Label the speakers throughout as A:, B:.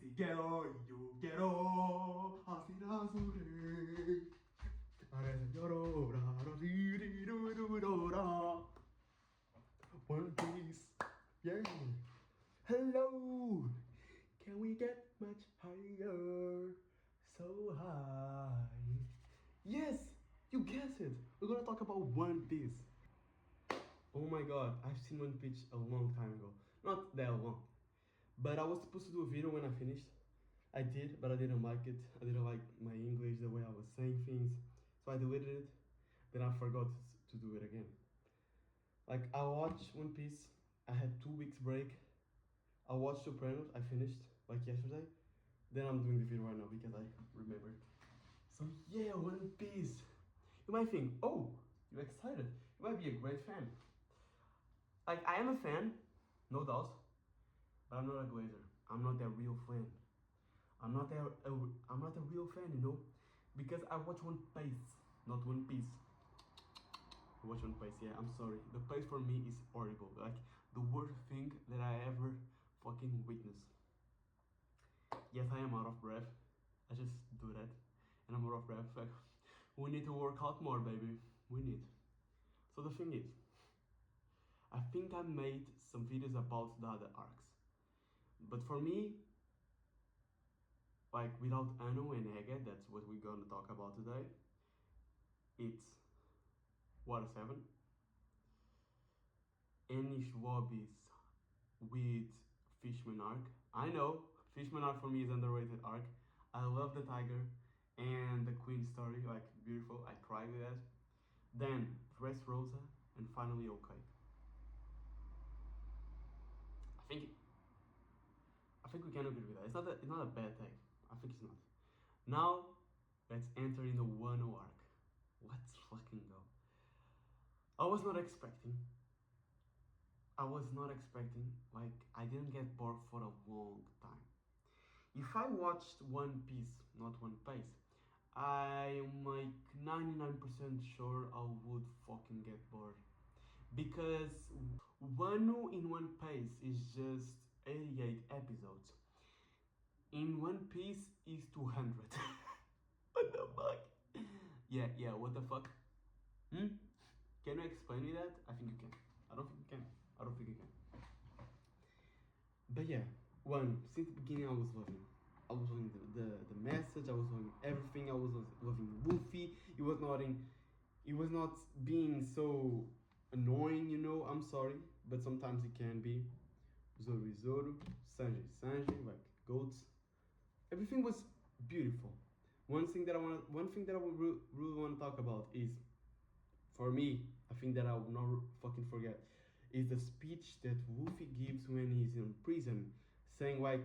A: si quiero, yo quiero hacer azul. One Piece, yeah. Hello, can we get much higher? So high. Yes, you guessed it. We're gonna talk about One Piece. Oh my god, I've seen One Piece a long time ago. Not that long. But I was supposed to do a video when I finished. I did, but I didn't like it. I didn't like my English, the way I was saying things. So I deleted it. Then I forgot to do it again. Like, I watched One Piece. I had 2 weeks break. I watched Suprised. I finished like yesterday. Then I'm doing the video right now because I remembered. So yeah, One Piece. You might think, oh, you're excited. You might be a great fan. Like, I am a fan, no doubt. But I'm not a glazer. I'm not that real fan. I'm not a real fan, you know, because I watch One Piece, not One Piece. I watch One Piece, yeah. I'm sorry. The pace for me is horrible. Like, the worst thing that I ever fucking witnessed. Yes, I am out of breath. I just do that, and I'm out of breath. Like, we need to work out more, baby. We need. So the thing is, I think I made some videos about the other arcs, but for me, like, without Anu and Ege, that's what we're gonna talk about today. It's Water 7. Enish Wobbies with Fishman arc. I know, Fishman arc for me is underrated arc. I love the tiger and the queen story, like, beautiful. I cry with that. Then Dressrosa, and finally OK. I think we can agree with that. It's not a bad thing. I think it's not. Now, let's enter in the Wano arc. Let's fucking go. I was not expecting, like, I didn't get bored for a long time. If I watched One Piece, not One Piece, I'm like 99% sure I would fucking get bored. Because Wano in One Piece is just 88 episodes. In One Piece is 200. What the fuck? Yeah, what the fuck? Can you explain me that? I think you can. I don't think you can. But yeah, since the beginning I was loving the message, I was loving everything, I was loving Luffy. It was not being so annoying, you know. I'm sorry, but sometimes it can be. Zoro, Sanji, like goats. Everything was beautiful. One thing that I would really want to talk about is, for me, a thing that I will not fucking forget, is the speech that Luffy gives when he's in prison, saying like,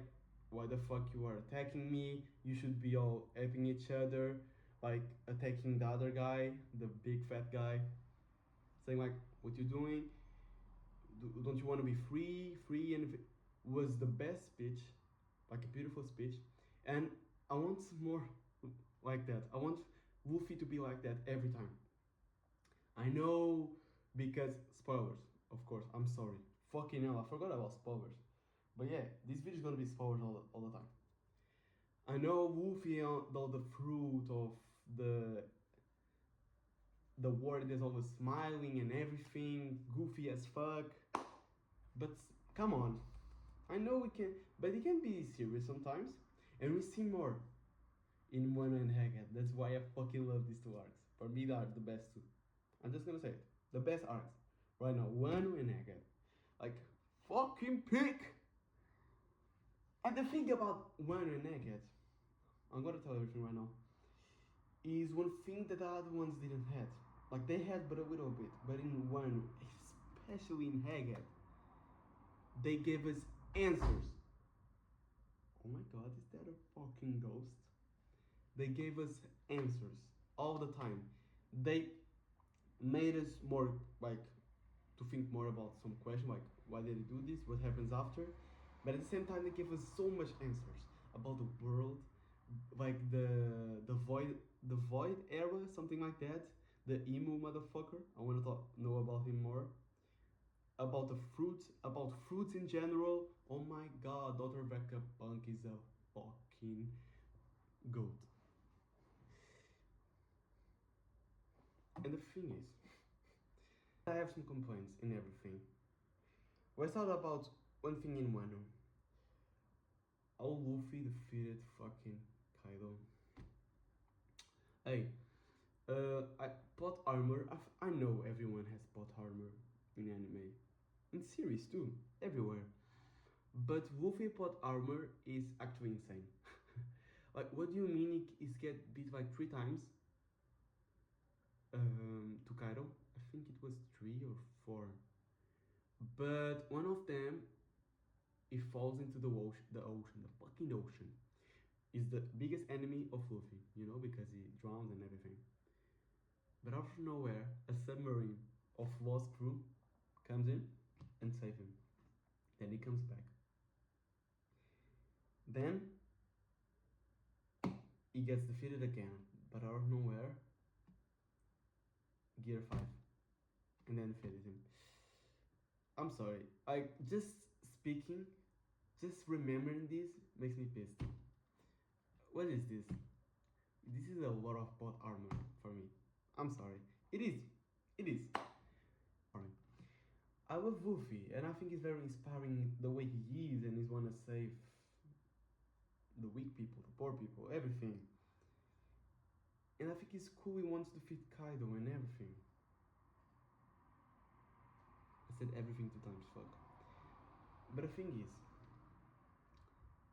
A: why the fuck you are attacking me? You should be all helping each other, like attacking the other guy, the big fat guy, saying like, what you doing? Don't you want to be free? And it was the best speech, like a beautiful speech. And I want more like that. I want Luffy to be like that every time. I know, because spoilers, of course. I'm sorry. Fucking hell, I forgot about spoilers. But yeah, this video is gonna be spoilers all the time. I know Luffy, though, the fruit of the word is always smiling and everything, goofy as fuck. But come on, I know we can, but it can be serious sometimes, and we see more in Wano and Egghead. That's why I fucking love these two arcs. For me, they are the best two. I'm just gonna say it, the best arcs right now, Wano and Egghead. Like, fucking pick. And the thing about Wano and Egghead, I'm gonna tell everything right now, is one thing that the other ones didn't have. Like, they had but a little bit, but in Wano, especially in Egghead, they gave us answers. Oh my god, is that a fucking ghost? They gave us answers all the time. They made us more, like, to think more about some question, like, why did they do this? What happens after? But at the same time, they gave us so much answers about the world, like the void era, something like that. The emo motherfucker. I want to know about him more. About the fruits, about fruits in general. Oh my god, Dr. Vegapunk is a thing is, I have some complaints in everything. Let's talk about one thing in Wano. How Luffy defeated fucking Kaido. Hey, plot armor. I know everyone has plot armor in anime, in series too, everywhere. But Luffy plot armor is actually insane. Like, what do you mean he's get beat like 3 times? To Kaido, I think it was 3 or 4. But one of them, he falls into the fucking ocean. Is the biggest enemy of Luffy, you know, because he drowns and everything. But out of nowhere, a submarine of lost crew comes in and saves him. Then he comes back. Then he gets defeated again, but out of nowhere, Gear 5, and then defeated him. I'm sorry, just speaking, just remembering this makes me pissed. What is this? This is a lot of plot armor for me. I'm sorry. It is. Alright. I love Luffy, and I think he's very inspiring the way he is, and he's wanna save the weak people, the poor people, everything. And I think it's cool he wants to defeat Kaido and everything. I said everything 2 times, fuck. But the thing is,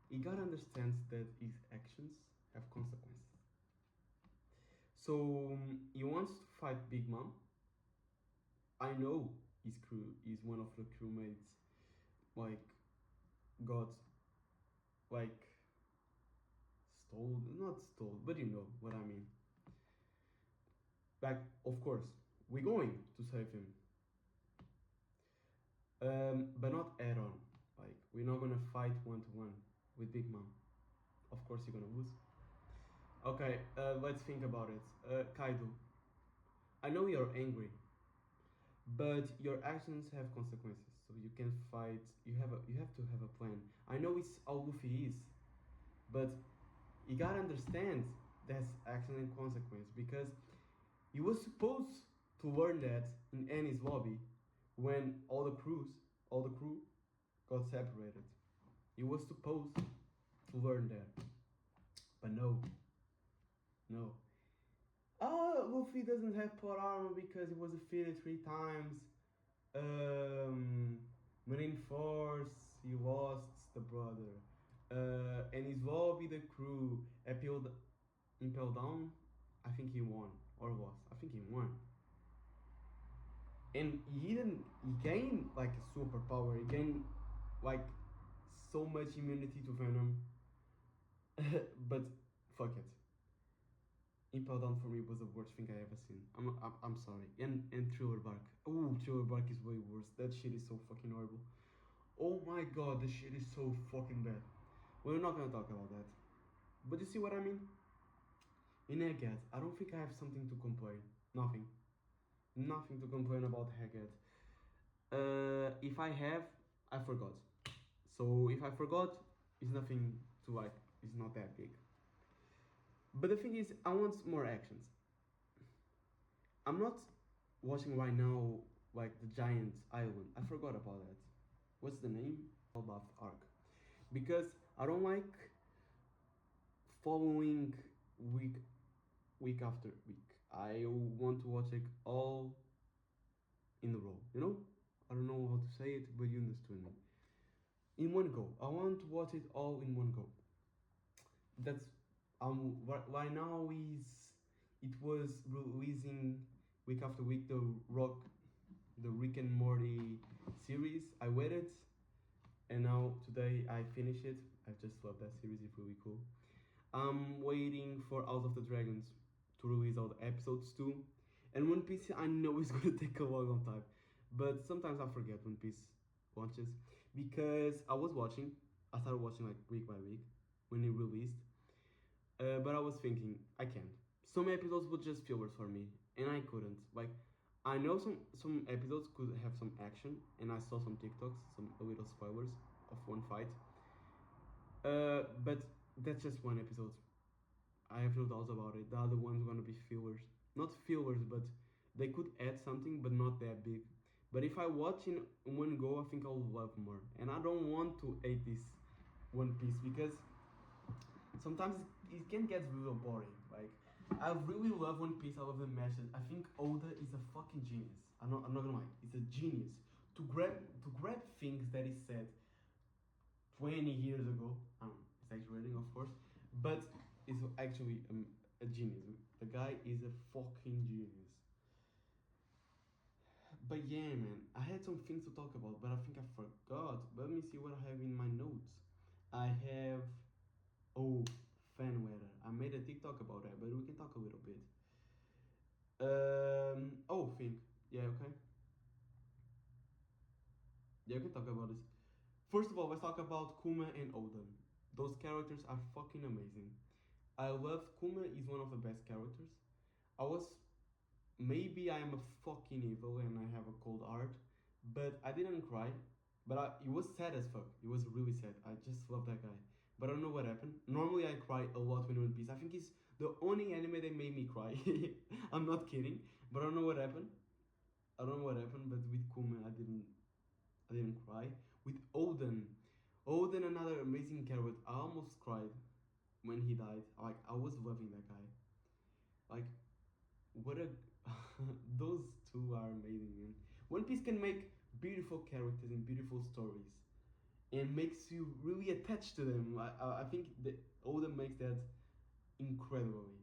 A: he gotta understand that his actions have consequences. So he wants to fight Big Mom. I know his crew is one of the crewmates, like, got, like, not stole, but you know what I mean. Like, of course, we're going to save him. But not head on. Like, we're not gonna fight 1-to-1 with Big Mom. Of course you're gonna lose. Okay, let's think about it. Kaido, I know you're angry, but your actions have consequences. So you can fight. You have to have a plan. I know it's how Luffy is, but you gotta understand that's action and consequence, because you was supposed to learn that in Annie's lobby when all the crew got separated. You was supposed to learn that, but no. Luffy doesn't have plot armor because he was defeated 3 times. Marine Force, he lost the brother. And his lobby, the crew, impelled down. I think he won, or lost. I think he won. And he gained like a superpower. He gained like so much immunity to venom. But fuck it. Impel Down for me was the worst thing I ever seen. I'm sorry. And Thriller Bark. Oh, Thriller Bark is way worse. That shit is so fucking horrible. Oh my god, this shit is so fucking bad. We're not gonna talk about that. But you see what I mean? In Egghead, I don't think I have something to complain. Nothing to complain about Egghead. If I have, I forgot. So if I forgot, it's nothing to like, it's not that big. But the thing is, I want more actions. I'm not watching right now like the Giant Island. I forgot about that. What's the name? Bath arc. Because I don't like following week after week. I want to watch it all in a row. You know? I don't know how to say it, but you understood me. In one go. I want to watch it all in one go. That's right now it was releasing week after week the Rick and Morty series. I waited, and now today I finish it. I just love that series. It's really cool. I'm waiting for House of the Dragons to release all the episodes too. And One Piece, I know it's gonna take a long time, but sometimes I forget One Piece launches, because I started watching like week by week when it released. But I was thinking, I can't. Some episodes were just fillers for me, and I couldn't. Like, I know some episodes could have some action, and I saw some TikToks, some little spoilers of one fight. But that's just one episode. I have no doubts about it. The other ones are gonna be fillers. Not fillers, but They could add something, but not that big. But if I watch in one go, I think I'll love more. And I don't want to hate this One Piece because sometimes it can get real boring. Like I really love One Piece. I love the message. I think Oda is a fucking genius. I'm not gonna lie. He's a genius to grab things that he said 20 years ago. It's exaggerating, of course, but it's actually a genius. The guy is a fucking genius. But yeah, man, I had some things to talk about, but I think I forgot. Let me see what I have in my notes. I have oh, fan weather. I made a TikTok about that, but we can talk a little bit. Think. Yeah, okay. Yeah, we can talk about this. First of all, let's talk about Kuma and Oden. Those characters are fucking amazing. I love Kuma is one of the best characters. I was maybe I am a fucking evil and I have a cold heart, but I didn't cry. But it was sad as fuck. It was really sad. I just love that guy. But I don't know what happened. Normally I cry a lot when One Piece. I think it's the only anime that made me cry. I'm not kidding. But I don't know what happened. I don't know what happened. But with Kuma, I didn't cry. With Oden, another amazing character. I almost cried when he died. Like I was loving that guy. Like what a those two are amazing, man. One Piece can make beautiful characters and beautiful stories, and makes you really attached to them. I think that Oda makes that incredibly.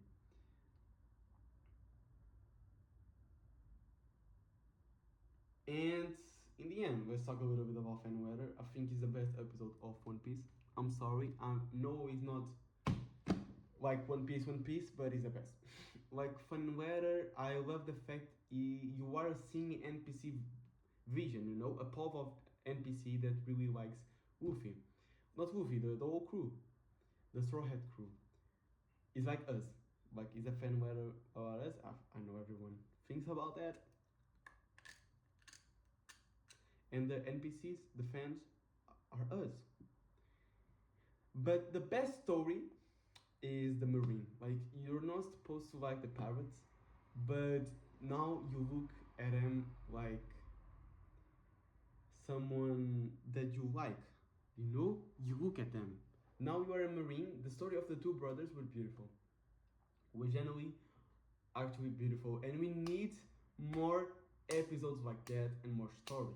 A: And in the end, let's talk a little bit about Fan Weather. I think it's the best episode of One Piece. I'm sorry, no, it's not like One Piece, but it's the best. Like Fun Weather, I love the fact you are seeing NPC vision, a pop of NPC that really likes Luffy. Not Luffy, the whole crew, the Straw Hat crew. It's like us. Like, it's a fan weather about us. I know everyone thinks about that. And the NPCs, the fans, are us. But the best story is the Marine. Like, you're not supposed to like the pirates, but now you look at them like someone that you like. You look at them. Now you are a Marine. The story of the two brothers was beautiful. Was genuinely actually beautiful, and we need more episodes like that and more stories.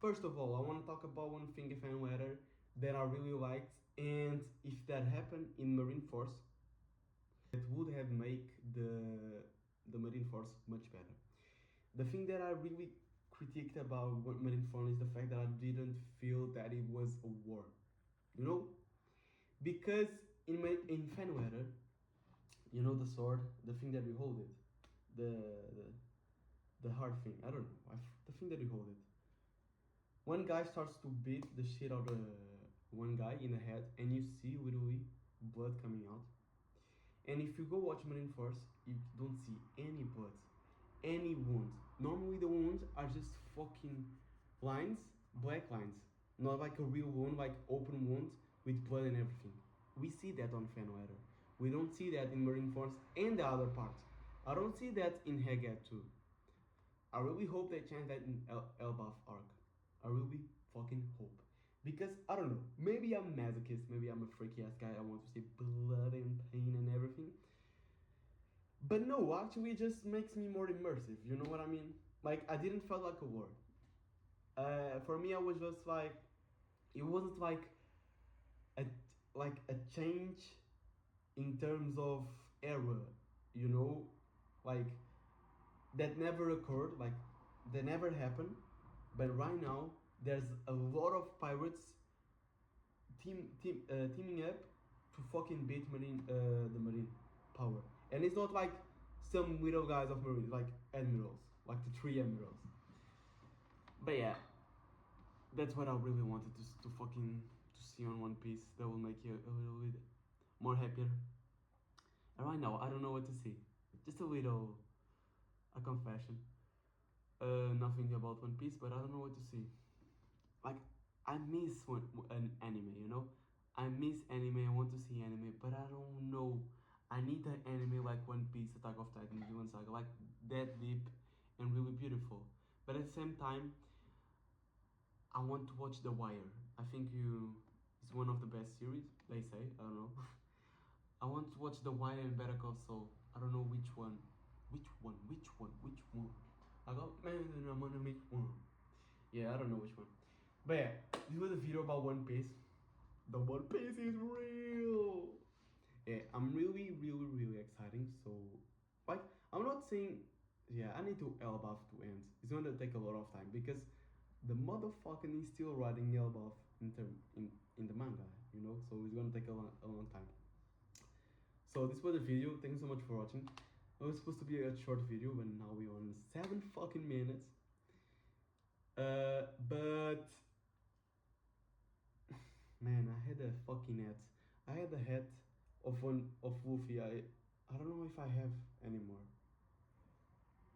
A: First of all, I want to talk about one thing in fan letter that I really liked, and if that happened in Marine Force, it would have made the Marine Force much better. The thing that I really critiqued about Marine Force is the fact that I didn't feel that it was a war, you know, because in fan weather, the sword, the thing that we hold it, the hard thing. I don't know, the thing that we hold it. One guy starts to beat the shit out of one guy in the head, and you see literally blood coming out. And if you go watch Marine Force, you don't see any blood, any wound. Normally the wounds are just fucking lines, black lines, not like a real wound, like open wound with blood and everything. We see that on Fanweather. We don't see that in Marine Force and the other parts. I don't see that in Heged too. I really hope they change that in Elbaf arc. I really fucking hope. Because, I don't know, maybe I'm masochist, maybe I'm a freaky ass guy, I want to see blood and pain and everything. But no, actually it just makes me more immersive, you know what I mean? Like, I didn't feel like a war. For me, I was just like, it wasn't like a change in terms of era, like that never occurred, like that never happened. But right now, there's a lot of pirates teaming up to fucking beat the Marine power. And it's not like some little guys of Marines, like admirals, like the three admirals. But yeah, that's what I really wanted to see on One Piece. That will make you a little bit more happier. And right now, I don't know what to see. Just a confession. Nothing about One Piece, but I don't know what to see. Like, I miss an anime, I miss anime, I want to see anime, but I don't know. I need an anime like One Piece, Attack of Titan, Vinland Saga, like that deep time, I want to watch The Wire. I think it's one of the best series, they say. I don't know. I want to watch The Wire and Better Call Saul. I don't know which one. Which one? I got man, I'm gonna make one. Yeah, I don't know which one. But yeah, this was a video about One Piece. The One Piece is real. Yeah, I'm really exciting. So, like, I'm not saying, yeah, I need to Elbaf to end. It's gonna take a lot of time because the motherfucking is still writing Elbaf in the manga, you know. So it's gonna take a long time. So this was the video. Thank you so much for watching. It was supposed to be a short video, but now we're on 7 fucking minutes. But man, I had a fucking hat. I had the hat of Luffy. I don't know if I have anymore.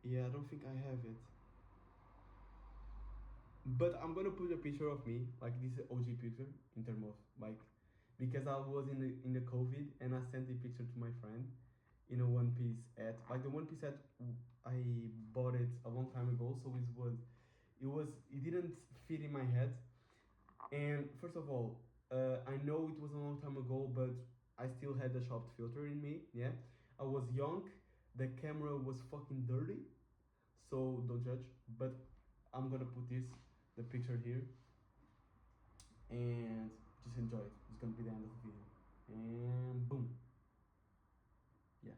A: Yeah, I don't think I have it. But I'm gonna put a picture of me, like this OG picture, in terms of like, because I was in the COVID and I sent the picture to my friend, in a One Piece hat. Like the One Piece hat, I bought it a long time ago, so it didn't fit in my head. And first of all, I know it was a long time ago, but I still had the sharp filter in me. Yeah, I was young. The camera was fucking dirty, so don't judge. But I'm gonna put the picture here, and just enjoy it. It's gonna be the end of the video, and boom. Yeah.